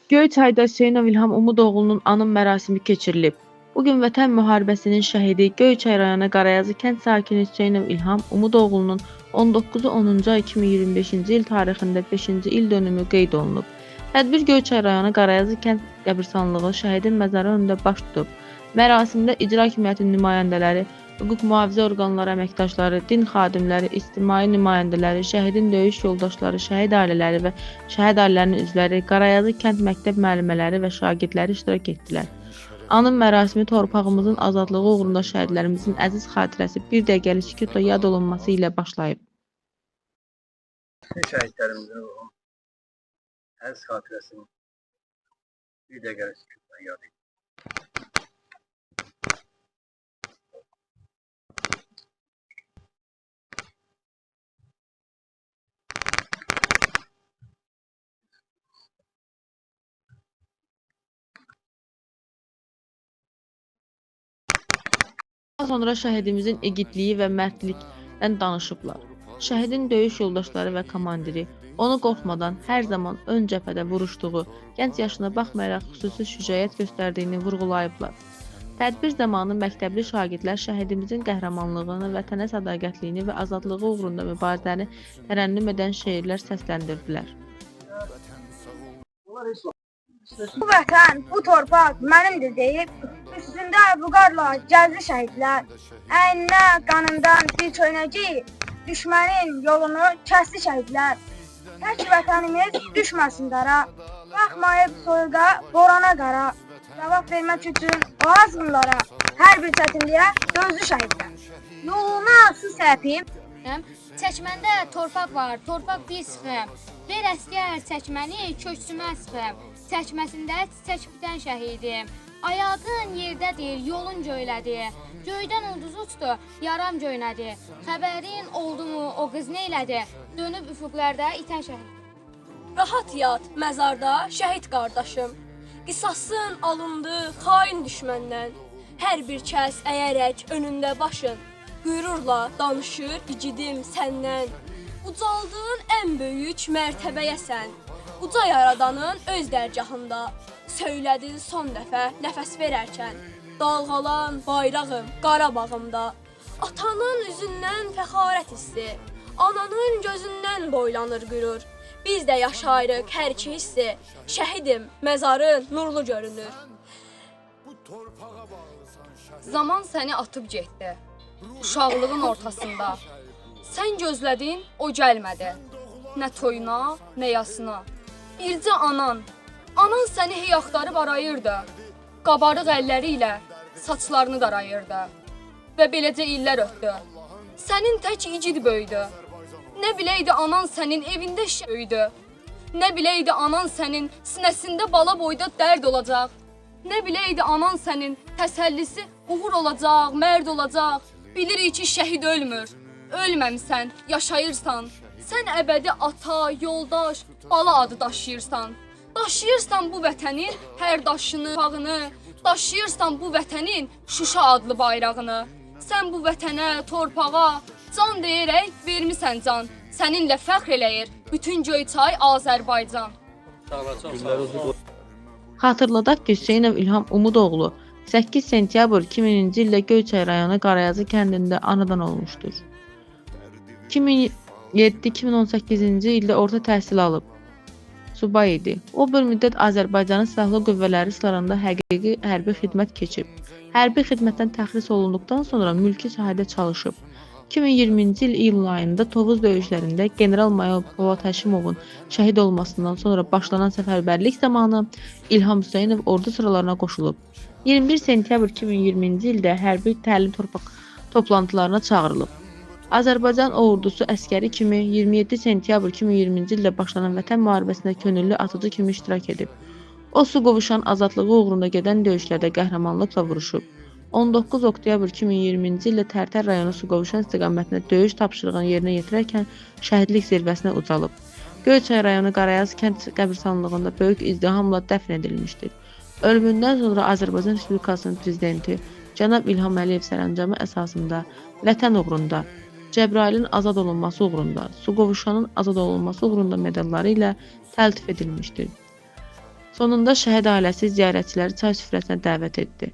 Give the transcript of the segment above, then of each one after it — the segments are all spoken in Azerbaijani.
Göyçayda Hüseynov İlham Umudoğlu'nun anım mərasimi keçirilib. Bugün Vətən müharibəsinin şəhidi Göyçay rayonu Qarayazı kənd sakini Hüseynov İlham Umudoğlu'nun 19-10 ay 2025-ci il tarixində 5-ci il dönümü qeyd olunub. Tədbir Göyçay rayonu Qarayazı kənd qəbirstanlığı şəhidin məzarı önündə baş tutub. Mərasimdə icra hakimiyyətinin nümayəndələri, hüquq mühafizə orqanları əməkdaşları, din xadimləri, ictimai nümayəndələri, şəhidin döyüş yoldaşları, şəhid ailələri və şəhid ailələrinin üzvləri, Qarayazı kənd məktəb müəllimələri və şagirdləri iştirak etdilər. Anım mərasimi torpağımızın azadlığı uğrunda şəhidlərimizin əziz xatirəsi bir dəqiqəlik sükutla yad olunması ilə başlayıb. Şəhidlərimizin ruhun əziz xatirəsini bir dəqiqəlik sükutla yad edin. Daha sonra şəhidimizin igidliyi və mərdlikdən danışıblar. Şəhidin döyüş yoldaşları və komandiri onu qorxmadan hər zaman ön cəbhədə vuruşduğu, gənc yaşına baxmayaraq xüsusi şücaət göstərdiyini vurğulayıblar. Tədbir zamanı məktəbli şagirdlər şəhidimizin qəhrəmanlığını, vətənə sədaqətliyini və azadlığı uğrunda mübarizəni tərənnüm edən şeirlər səsləndirdilər. Bu vətən, bu torpaq mənimdir deyib, üstündə vüqarla gəzdi şəhidlər. Əyninə, qanından bir çöynəcək, düşmənin yolunu kəsdi şəhidlər. Tək vətənimiz düşməsin dara, baxmayıb soyuqa, borana qara. Cavab vermək üçün o azğınlara, hər bir çətinliyə dözdü şəhidlər. Yoluna su səpib, çəkməndə torpaq var, torpaq bir sıxım. Bir əsgər çəkməni köksümə sıxım. Çəkməsində çiçək bitən şəhidim. Ayağın yerdədir, yolun göylədir. Göydən ulduz uçdu, yaram göynədi. Xəbərin oldu mu, o qız neylədi? Dönüb üfüqlərdə itən şəhid. Rahat yat məzarda şəhid qardaşım. Qisasın alındı xain düşməndən. Hər bir kəs əyərək önündə başın. Qürurla danışır igidim səndən. Ucaldığın ən böyük mərtəbəyəsən. Uca yaradanın öz dərgahında. Söylədin son dəfə nəfəs verərkən. Dalğalan bayrağım Qarabağımda. Atanın üzündən fəxarət hissi. Ananın gözündən boylanır qürur. Biz də yaşayırıq hər iki hissi. Şəhidim, məzarın nurlu görünür. Zaman səni atıb getdi. Uşaqlığın ortasında. Sən gözlədin, o gəlmədi. Nə toyuna, nə yasına. Bircə anan səni hey axtarıb arayırdı. Qabarıq əlləri ilə saçlarını darayırdı. Və beləcə illər ötdü. Sənin tək igid böyüdü. Nə biləydi anan sənin evində böyüdü. Nə biləydi anan sənin sinəsində bala boyda dərd olacaq. Nə biləydi anan sənin təsəllisi uğur olacaq, mərd olacaq. Bilirik ki, şəhid ölmür. Ölməmsən, yaşayırsan. Sən əbədi ata, yoldaş, bala adı daşıyırsan. Daşıyırsan bu vətənin hər daşını, bağını. Daşıyırsan bu vətənin Şuşa adlı bayrağını. Sən bu vətənə, torpağa can deyərək vermisən can. Səninlə fəxr eləyir bütün Göyçay Azərbaycan. Xatırladaq ki, Hüseynov İlham Umudoğlu 8 sentyabr 2000-ci ildə Göyçay rayonu Qarayazı kəndində anadan olmuşdur. 2007-2018-ci ildə orta təhsil alıb. Subay idi. O bir müddət Azərbaycanın Silahlı Qüvvələri sıralarında həqiqi hərbi xidmət keçib. Hərbi xidmətdən təxris olunduqdan sonra mülki sahədə çalışıb. 2020-ci il iyul ayında Tovuz döyüşlərində general-mayor Polat Həşimovun şəhid olmasından sonra başlanan səfərbərlik zamanı İlham Hüseynov ordu sıralarına qoşulub. 21 sentyabr 2020-ci ildə hərbi təlim toplantılarına çağırılıb. Azərbaycan ordusu əskəri kimi 27 sentyabr 2020-ci ildə başlanan Vətən müharibəsində könüllü atıcı kimi iştirak edib. O, su qovuşan azadlığı uğrunda gedən döyüşlərdə qəhrəmanlıqla vuruşub. 19 oktyabr 2020-ci ildə Tərtər rayonu su qovuşan istiqamətində döyüş tapşırığını yerinə yetirərkən şəhidlik zirvəsinə ucalıb. Göyçay rayonu Qarayazı kənd qəbirstanlığında böyük izdihamla dəfn edilmişdir. Ölümündən sonra Azərbaycan Respublikasının prezidenti cənab İlham Əliyev sərəncamı əsasında vətən uğrunda, Cəbrailin azad olunması uğrunda, su qovuşanın azad olunması uğrunda medalları ilə təltif edilmişdir. Sonunda şəhid ailəsi ziyarətçiləri çay süfrəsinə dəvət etdi.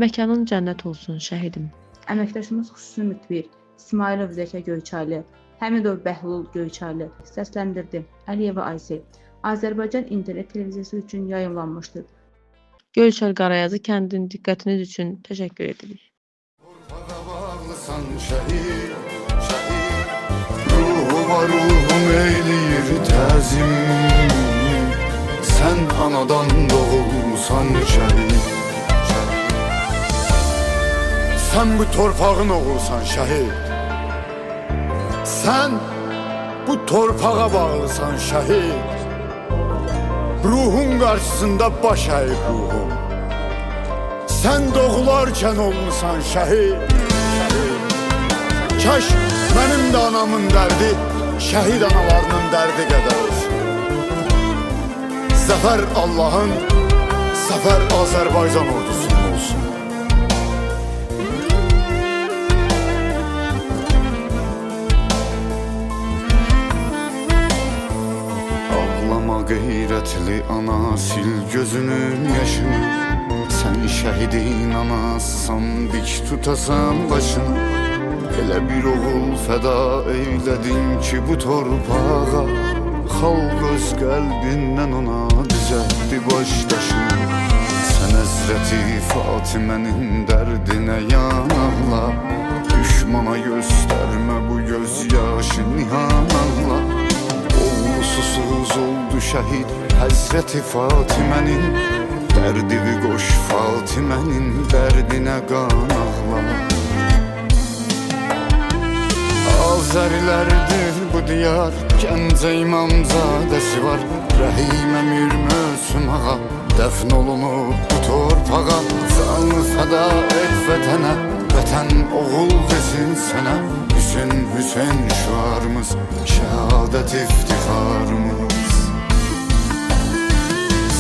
Məkanın cənnət olsun şəhidim. Əməkdaşımız xüsusi mütbir İsmailov Zəkə Göyçaylı, Həmidov Bəhlul Göyçaylı səsləndirdi. Əliyeva Aysel Azərbaycan İnternet televiziyası üçün yayımlanmışdır. Göyçay Qarayazı kəndinin diqqətiniz üçün təşəkkür edirik. Bağlısan şəhid, şəhid, ruhu var ruhum eyləyir təzim. Sən anadan doğulsan şəhid, şəhid. Sən bu torpağın oğulsan şəhid. Sən bu torpağa bağlısan şəhid. Ruhun qarşısında baş əyib ruhum. Sən doğularkən olmusan şəhid. Kaş mənim də anamın dərdi şəhid analarının dərdi qədər olsun. Zəfər Allah'ın, zəfər Azərbaycan ordusunun olsun. Ağlama qeyrətli ana, sil gözünün yaşını. Sən şəhidin anasısan, dik tutasan başını. Elə bir oğul fəda eylədin ki bu torpağa. Xalq öz qəlbindən ona düzəltdi baş daşını. Sən Həzrəti Fatimənin dərdinə yanarla. Düşmana göstərmə bu göz yaşı nihanarla. Oğlu susuz oldu şəhid Həzrəti Fatimənin. Dərdini qoş Fatimənin dərdinə qan ağla. Azərilərdir bu diyar, Gəncə İmamzadəsi var. Rəhim Əmir Möhsün ağa dəfn olunub bu torpağa. Canı fəda et vətənə, vətən oğul desin sənə. Hüseyn Hüseyn şüarımız, şəhadət iftixarımız.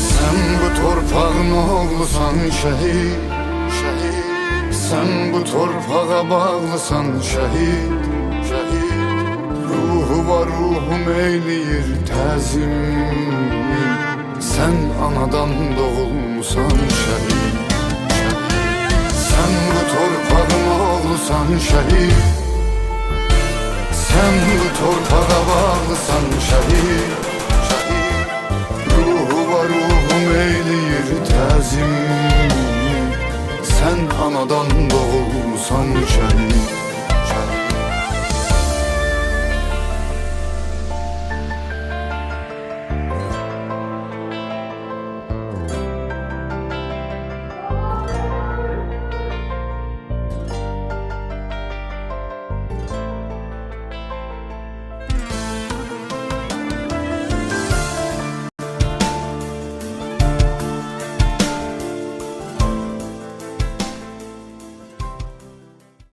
Sən bu torpağın oğlusan şəhid, şəhid. Sən bu torpağa bağlısan şəhid, şəhid. Ruhu var ruhum eyləyir təzim. Sən anadan doğulmusan şəhid, şəhid. Sən bu torpağın oğlusan şəhid. Sən bu torpağa bağlısan şəhid, şəhid. Ruhu var ruhum eyləyir təzim. Sən anadan doğulmusan şəhid.